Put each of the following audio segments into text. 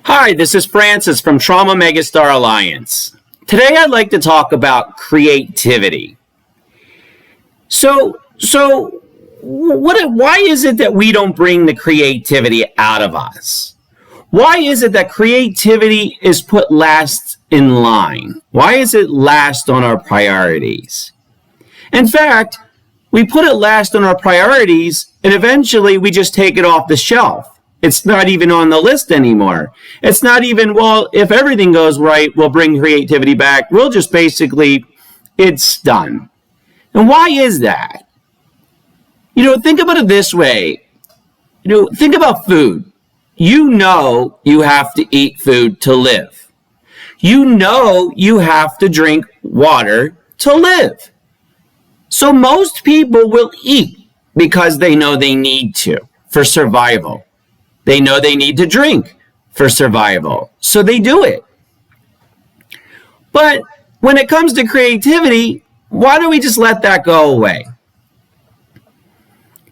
Hi, this is Francis from Trauma Megastar Alliance. Today I'd like to talk about creativity. Why is it that we don't bring the creativity out of us? Why is it that creativity is put last in line? Why is it last on our priorities? In fact, we put it last on our priorities and eventually we just take it off the shelf. It's not even on the list anymore. It's not even, well, if everything goes right, we'll bring creativity back. We'll just basically, it's done. And why is that? Think about it this way. Think about food. You know you have to eat food to live. You know you have to drink water to live. So most people will eat because they know they need to for survival. They know they need to drink for survival, so they do it. But when it comes to creativity, why don't we just let that go away?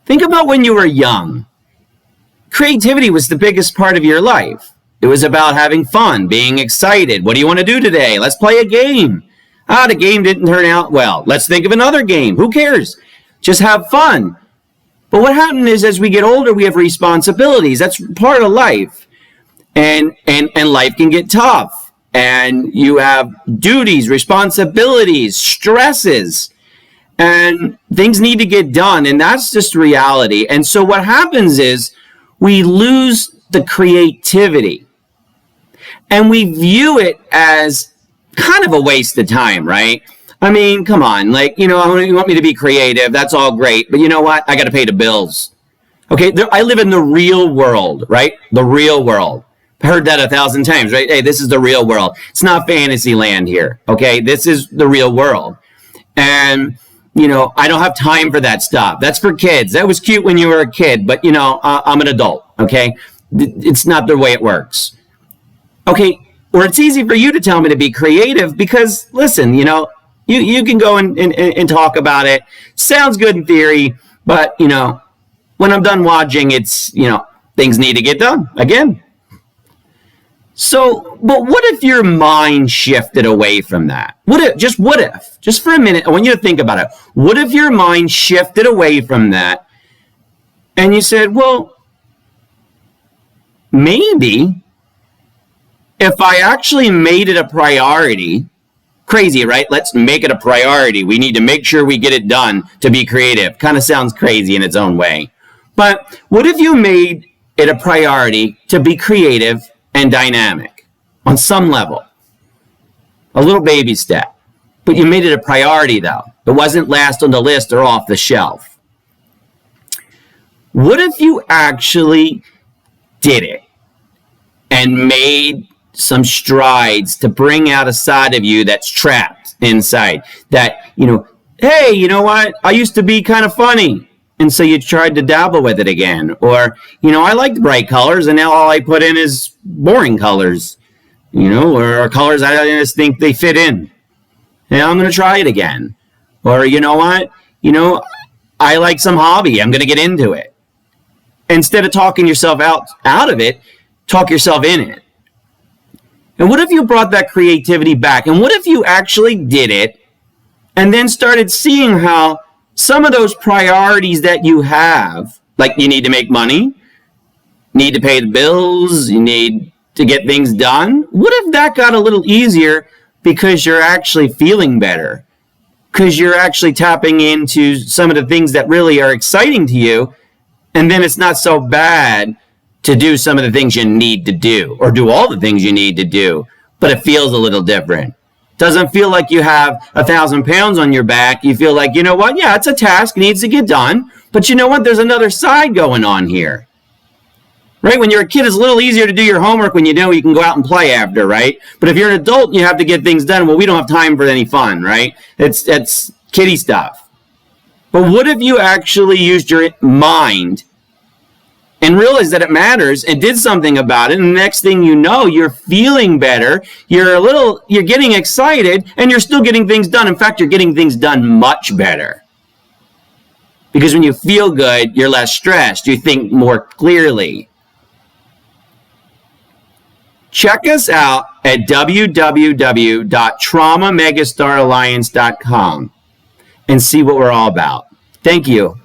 Think about when you were young. Creativity was the biggest part of your life. It was about having fun, being excited. What do you want to do today? Let's play a game. The game didn't turn out well. Let's think of another game. Who cares? Just have fun. But what happens is as we get older, we have responsibilities. That's part of life. And life can get tough. And you have duties, responsibilities, stresses. And things need to get done. And that's just reality. And so what happens is we lose the creativity. And we view it as kind of a waste of time, right? I mean, come on, you want me to be creative, that's all great, but you know what? I got to pay the bills. Okay, I live in the real world, right? The real world. I heard that 1,000 times, right? Hey, this is the real world. It's not fantasy land here, okay? This is the real world. And, I don't have time for that stuff. That's for kids. That was cute when you were a kid, but, I'm an adult, okay? It's not the way it works. Okay, or it's easy for you to tell me to be creative because, listen, you can go and talk about it. Sounds good in theory, but, when I'm done watching, it's, things need to get done again. So, but what if your mind shifted away from that? What if, just for a minute, I want you to think about it. What if your mind shifted away from that and you said, well, maybe if I actually made it a priority. Crazy, right? Let's make it a priority. We need to make sure we get it done to be creative. Kind of sounds crazy in its own way. But what if you made it a priority to be creative and dynamic on some level? A little baby step. But you made it a priority, though. It wasn't last on the list or off the shelf. What if you actually did it and made some strides to bring out a side of you that's trapped inside that, hey, you know what? I used to be kind of funny. And so you tried to dabble with it again. Or, I liked bright colors and now all I put in is boring colors, or colors I just think they fit in. And I'm going to try it again. Or, you know what? I like some hobby. I'm going to get into it. Instead of talking yourself out of it, talk yourself in it. And what if you brought that creativity back? And what if you actually did it and then started seeing how some of those priorities that you have, like you need to make money, need to pay the bills, you need to get things done. What if that got a little easier because you're actually feeling better? Because you're actually tapping into some of the things that really are exciting to you. And then it's not so bad to do some of the things you need to do or do all the things you need to do, but it feels a little different. Doesn't feel like you have 1,000 pounds on your back. You feel like, you know what? Yeah, it's a task, needs to get done. But you know what? There's another side going on here. Right? When you're a kid, it's a little easier to do your homework when you know you can go out and play after, right? But if you're an adult, you have to get things done. Well, we don't have time for any fun, right? It's kiddie stuff. But what if you actually used your mind and realize that it matters and did something about it, and the next thing you know, you're feeling better, you're getting excited, and you're still getting things done. In fact, you're getting things done much better. Because when you feel good, you're less stressed. You think more clearly. check us out at www.traumamegastaralliance.com and see what we're all about. Thank you.